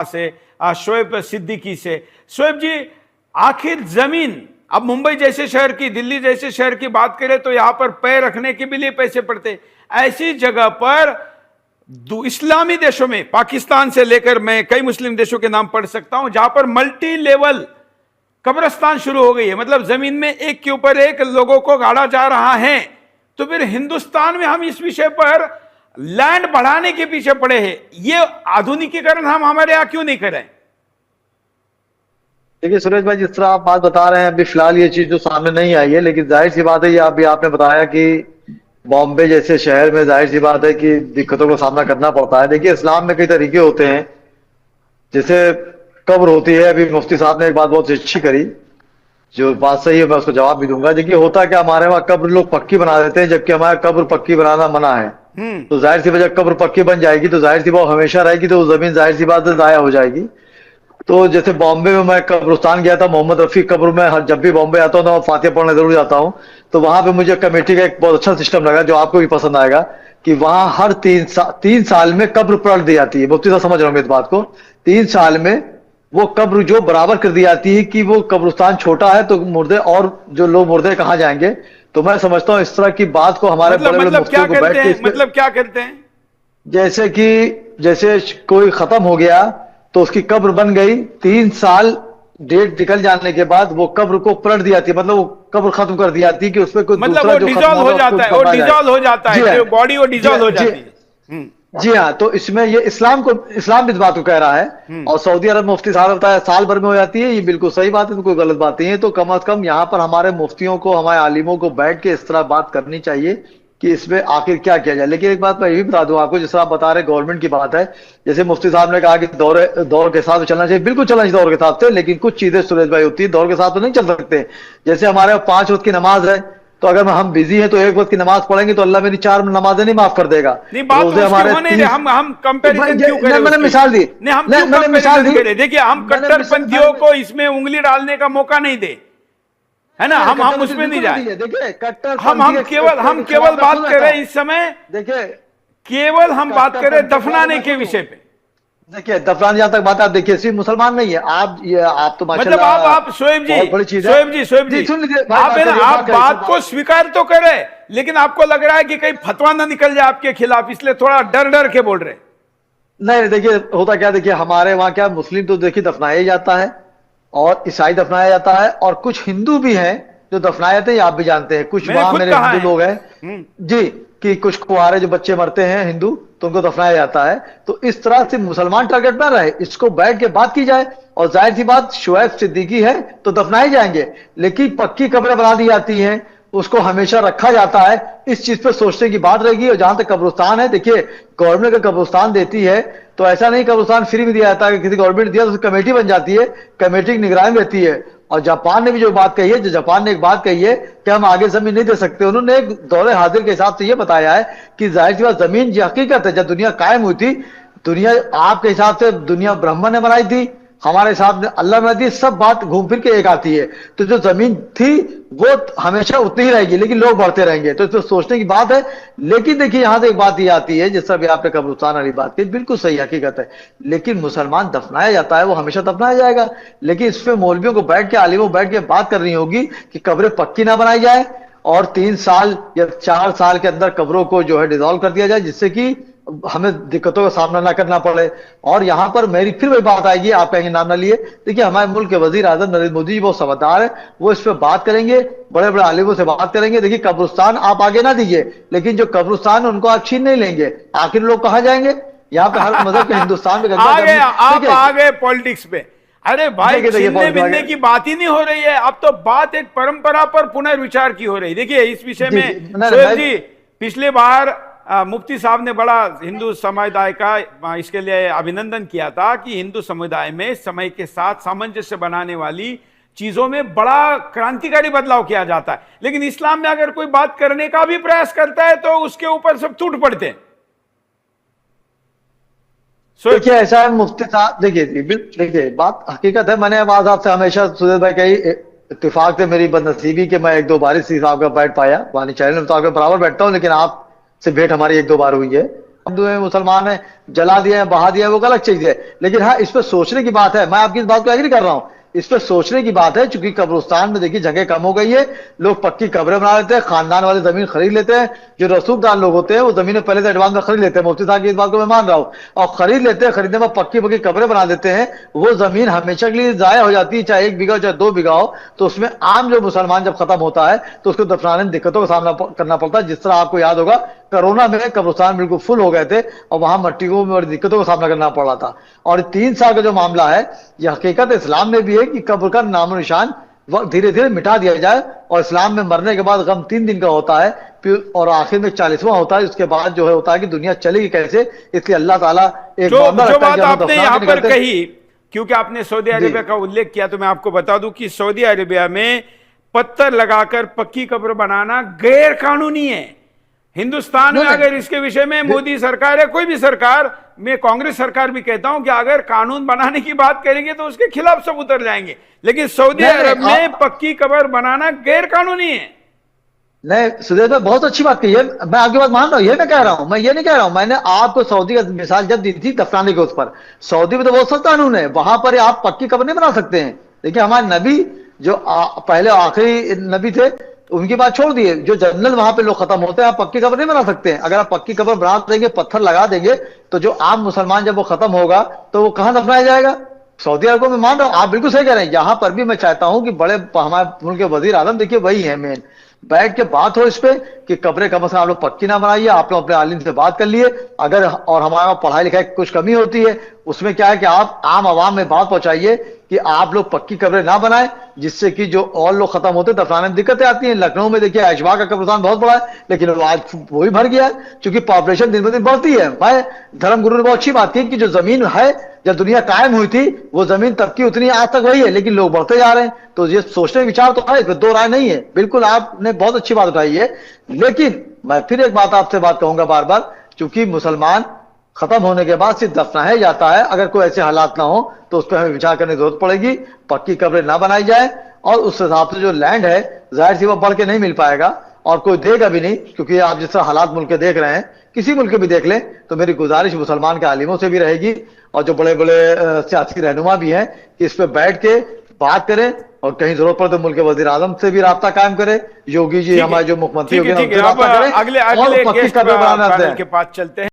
से शोएब सिद्दीकी से। शोएब जी, आखिर जमीन, अब मुंबई जैसे शहर की, दिल्ली जैसे शहर की बात करें तो यहां पर पैर रखने के भी लिए पैसे पड़ते, ऐसी जगह पर इस्लामी देशों में, पाकिस्तान से लेकर मैं कई मुस्लिम देशों के नाम पढ़ सकता हूं जहां पर मल्टी लेवल कब्रिस्तान शुरू हो गई है, मतलब जमीन में एक के ऊपर एक लोगों को गाड़ा जा रहा है। तो फिर हिंदुस्तान में हम इस विषय पर लैंड बढ़ाने के पीछे पड़े हैं, ये आधुनिकीकरण हम हमारे यहां क्यों नहीं करें? देखिए सुरेश भाई, जिस तरह आप बात बता रहे हैं, अभी फिलहाल ये चीज जो सामने नहीं आई है, लेकिन जाहिर सी बात है, ये अभी आपने बताया कि बॉम्बे जैसे शहर में जाहिर सी बात है कि दिक्कतों का सामना करना पड़ता है। देखिए इस्लाम में कई तरीके होते हैं, जैसे कब्र होती है। अभी मुफ्ती साहब ने एक बात बहुत अच्छी करी, जो बात सही है, मैं उसको जवाब भी दूंगा। देखिए होता क्या, हमारे वहाँ कब्र लोग पक्की बना देते हैं, जबकि हमारे कब्र पक्की बनाना मना है। तो जाहिर सी जब कब्र पक्की बन जाएगी तो जाहिर सी बात हमेशा रहेगी, तो वो जमीन जाहिर सी बात है जाया हो जाएगी। तो जैसे बॉम्बे में मैं कब्रिस्तान गया था, मोहम्मद रफी कब्र में जब भी बॉम्बे आता हूँ तो मैं फातिहा पढ़ने जरूर जाता हूँ। तो वहां पे मुझे कमेटी का एक बहुत अच्छा सिस्टम लगा, जो आपको भी पसंद आएगा, कि वहां हर 3 साल में कब्र पलट दी जाती है। मुफ्ती साहब समझ रहे होंगे इस बात को। 3 साल में वो कब्र जो बराबर कर दी जाती है कि वो कब्रिस्तान छोटा है तो मुर्दे, और जो लोग मुर्दे कहाँ जाएंगे। तो मैं समझता हूँ इस तरह की बात को हमारे बड़े मुफ्तियों को बैठ के, मतलब क्या करते हैं, जैसे कोई खत्म हो गया तो उसकी कब्र बन गई, 3 साल डेट निकल जाने के बाद वो कब्र को पलट दी जाती है, मतलब वो कब्र खत्म कर दी जाती है कि उसमें कोई मतलब दूसरा वो जो डिसॉल्व हो जाता है, वो डिसॉल्व हो जाता है, जो बॉडी वो डिसॉल्व हो जाती है। जी हाँ, तो इसमें ये इस्लाम भी इस बात को कह रहा है, और सऊदी अरब मुफ्ती साहब बताया साल भर में हो जाती है। ये बिल्कुल सही बात है, तो कोई गलत बात नहीं है। तो कम से कम यहाँ पर हमारे मुफ्तियों को, हमारे आलिमों को बैठ के इस तरह बात करनी चाहिए कि इसमें आखिर क्या किया जाए। लेकिन एक बात मैं ये भी बता दूं आपको, जिस तरह आप बता रहे गवर्नमेंट की बात है, जैसे मुफ्ती साहब ने कहा कि दौर के साथ चलना चाहिए, बिल्कुल चलना चाहिए दौर के साथ से, लेकिन कुछ चीजें सुरेश भाई होती है दौर के साथ तो नहीं चल सकते। जैसे हमारे 5 वक्त की नमाज है, तो अगर हम बिजी हैं तो 1 वक्त की नमाज पढ़ेंगे तो अल्लाह मेरी 4 नमाजें नहीं माफ कर देगा। रोजे हमारे हम कंपैरिजन क्यों करें? मैंने मिसाल दी, मैंने मिसाल दी। देखिए हम कट्टरपंथियों को इसमें उंगली डालने का मौका नहीं दे, है ना, हम उसमें नहीं जाए। देखिए कट्टर, हम केवल बात कर रहे हैं इस समय, देखिए केवल हम बात कर रहे हैं दफनाने के विषय पे। देखिए दफनाने जहां तक बात, आप देखिए सिर्फ मुसलमान नहीं है, आप तो मतलब आप शोएब जी सुन लीजिए, आप बात को स्वीकार तो करें, लेकिन आपको लग रहा है कि कहीं फतवा ना निकल जाए आपके खिलाफ, इसलिए थोड़ा डर के बोल रहे। नहीं देखिए होता क्या, देखिए हमारे वहां क्या, मुस्लिम तो देखिए दफनाया जाता है और ईसाई दफनाया जाता है, और कुछ हिंदू भी हैं जो दफनाए जाते हैं, आप भी जानते हैं। कुछ वहां मेरे हिंदू लोग हैं जी, कि कुछ कुंवारे जो बच्चे मरते हैं हिंदू, तो उनको दफनाया जाता है। तो इस तरह से मुसलमान टारगेट ना रहे, इसको बैठ के बात की जाए। और जाहिर सी बात, शोएब सिद्दीकी है तो दफनाए जाएंगे, लेकिन पक्की कब्रें बना दी जाती हैं, उसको हमेशा रखा जाता है। इस चीज पे सोचने की बात रहेगी। और जहां तक कब्रिस्तान है, देखिए गवर्नमेंट का कब्रिस्तान देती है तो ऐसा नहीं कब्रिस्तान फ्री में दिया जाता है, किसी गवर्नमेंट दिया तो कमेटी बन जाती है, कमेटी की निगरानी रहती है। और जापान ने भी जो बात कही है, जापान ने एक बात कही है कि हम आगे जमीन नहीं दे सकते। उन्होंने एक दौरे हाजिर के हिसाब से ये बताया है कि जाहिर सी बात जमीन की हकीकत है, जब दुनिया कायम हुई थी, दुनिया आपके हिसाब से दुनिया ब्रह्मा ने बनाई थी, हमारे हिसाब से अल्लाह ने दी, सब बात घूम फिर के एक आती है। तो जो जमीन थी वो हमेशा उतनी ही रहेगी, लेकिन लोग बढ़ते रहेंगे, तो इसमें सोचने की बात है। लेकिन देखिए यहां से एक बात ये आती है, जिस तरह भी आपने कब्रिस्तान वाली बात की, बिल्कुल सही हकीकत है, लेकिन मुसलमान दफनाया जाता है, वो हमेशा दफनाया जाएगा। लेकिन इसमें मौलवियों को बैठ के, आलिमों बैठ के बात करनी होगी कि कब्रें पक्की ना बनाई जाए, और 3 साल या 4 साल के अंदर कब्रों को जो है डिसॉल्व कर दिया जाए, जिससे कि हमें दिक्कतों का सामना ना करना पड़े। और यहां पर मेरी फिर वही बात आएगी, आप कहेंगे नाम ना लिए, देखिए हमारे मुल्क के वजीर आजम नरेंद्र मोदी जी बहुत समझदार है, वो इस पर बात करेंगे, बड़े बड़े आलिमों से बात करेंगे। देखिए कब्रिस्तान आप आगे ना दीजिए, लेकिन जो कब्रिस्तान उनको आप छीन नहीं लेंगे, आखिर लोग कहां जाएंगे? यहाँ पे हर मजहब के हिंदुस्तान में आप आ गए पॉलिटिक्स पे। अरे भाई छीनने मिलने की बात ही नहीं हो रही है, अब तो बात एक परंपरा पर पुनर्विचार की हो रही। देखिए इस विषय में शोएब जी, पिछली बार मुफ्ती साहब ने बड़ा हिंदू समुदाय का इसके लिए अभिनंदन किया था कि हिंदू समुदाय में समय के साथ सामंजस्य बनाने वाली चीजों में बड़ा क्रांतिकारी बदलाव किया जाता है। लेकिन इस्लाम में अगर कोई बात करने का भी प्रयास करता है तो उसके ऊपर सब टूट पड़ते हैं। देखिए ऐसा है मुफ्ती साहब, देखिए बात हकीकत है। मैंने आवाज आपसे हमेशा सुरेश भाई कही, इत्तेफाक से मेरी बदनसीबी कि मैं 1-2 बार इसी साहब का बैठ पाया, वानी चैनल में तो आपके बराबर बैठता हूं, लेकिन आप से भेंट हमारी 1-2 बार हुई है। हिंदू है मुसलमान है, जला दिया है बहा दिया है, वो गलत चीज है। लेकिन हाँ, इस पर सोचने की बात है, मैं आपकी इस बात को एग्री कर रहा हूं, इस पर सोचने की बात है, चूंकि कब्रिस्तान में देखिए जगह कम हो गई है, लोग पक्की कब्रें बना लेते हैं, खानदान वाले जमीन खरीद लेते हैं, जो रसूखदार लोग होते हैं वो जमीनें पहले से एडवांस में खरीद लेते हैं, मुफ्ती साहब की इस बात को मैं मान रहा हूं, और खरीद लेते हैं, खरीदने में पक्की पक्की कब्रें बना देते हैं, वो जमीन हमेशा के लिए जाया हो जाती है, चाहे 1 बीघा हो चाहे 2 बीघा हो। तो उसमें आम जो मुसलमान जब खत्म होता है तो उसको दफनाने में दिक्कतों का सामना करना पड़ता है। जिस तरह आपको याद होगा कोरोना में कब्रिस्तान बिल्कुल फुल हो गए थे और वहां मट्टियों में बड़ी दिक्कतों का सामना करना पड़ रहा था। और 3 साल का जो मामला है, यह हकीकत इस्लाम में भी है कि कब्र का नामो निशान धीरे धीरे मिटा दिया जाए, और इस्लाम में मरने के बाद गम 3 दिन का होता है, फिर और आखिर में 40वां होता है। उसके बाद जो है होता है कि दुनिया चलेगी कैसे, इसलिए अल्लाह ताला एक जो मामला रखता है बात कि हम आपने दफना यहाँ के पर निकलते हैं। कही, क्योंकि आपने सऊदी अरेबिया का उल्लेख किया, तो मैं आपको बता दूं कि सऊदी अरेबिया में पत्थर लगाकर पक्की कब्र बनाना गैर कानूनी है। हिंदुस्तान में अगर इसके विषय में मोदी सरकार है, कोई भी सरकार, मैं कांग्रेस सरकार भी कहता हूं कि अगर कानून बनाने की बात करेंगे तो उसके खिलाफ सब उतर जाएंगे, लेकिन सऊदी अरब में पक्की कब्र बनाना गैर कानूनी है। नहीं सुधीर भाई, बहुत अच्छी बात कही है, मैं आपकी बात मान रहा हूँ, ये मैं कह रहा हूँ, मैं ये नहीं कह रहा हूँ, मैंने आपको सऊदी का मिसाल जब दी थी दफनाने के उस पर, सऊदी में तो बहुत सख्त कानून है, वहां पर आप पक्की कब्र नहीं बना सकते हैं। देखिए हमारे नबी जो पहले आखिरी नबी थे, उनकी बात छोड़ दिए, जो जनरल वहां पे लोग खत्म होते हैं, आप पक्की कब्र नहीं बना सकते हैं। अगर आप पक्की कब्र बना देंगे, पत्थर लगा देंगे, तो जो आम मुसलमान जब वो खत्म होगा तो वो कहां दफनाया जाएगा? सऊदी अरब को मैं मान रहा हूँ, आप बिल्कुल सही कह रहे हैं। यहां पर भी मैं चाहता हूं कि बड़े हमारे मुल्क के वजीर आजम, देखिए वही है मेन, बैठ के बात हो इस पे कि कब्रें कम से कम आप लोग पक्की ना बनाइए, आप लोग अपने आलिम से बात कर लिए अगर, और हमारे पढ़ाई लिखाई की कुछ कमी होती है उसमें क्या है कि आप आम आवाम में बात पहुंचाइए कि आप लोग पक्की कब्रें ना बनाएं, जिससे कि जो और लोग खत्म होते हैं दफनाने में दिक्कतें आती हैं। लखनऊ में देखिए ऐशबाग का कब्रिस्तान बहुत बड़ा है, लेकिन वो आज वो भी भर गया है, क्योंकि पॉपुलेशन दिन ब दिन बढ़ती है। मैं धर्मगुरु ने बहुत अच्छी बात की कि जो जमीन है, जब दुनिया कायम हुई थी वो जमीन तब की उतनी आज तक वही है, लेकिन लोग बढ़ते जा रहे हैं। तो ये सोचने विचार तो है, दो राय नहीं है, बिल्कुल आपने बहुत अच्छी बात उठाई है। लेकिन मैं फिर एक बात आपसे बात कहूंगा बार बार, चूंकि मुसलमान खत्म होने के बाद सिर्फ दफनाया जाता है, अगर कोई ऐसे हालात ना हो तो उस पर हमें विचार करने की जरूरत पड़ेगी, पक्की कब्रें ना बनाई जाए, और उस हिसाब से जो लैंड है जाहिर सी वो बढ़ के नहीं मिल पाएगा और कोई देगा भी नहीं, क्योंकि आप जिस तरह हालात मुल्क के देख रहे हैं, किसी मुल्क के भी देख लें, तो मेरी गुजारिश मुसलमान के आलिमों से भी रहेगी और जो बड़े बड़े सियासी रहनुमा भी हैं कि इस पर बैठ के बात करें, और कहीं जरूरत पड़े तो मुल्क के वजीर आजम से भी राब्ता कायम करे, योगी जी हमारे जो मुख्यमंत्री होंगे उनसे राब्ता करें, अगले और पक्की कब्रें बनाना के पास चलते हैं।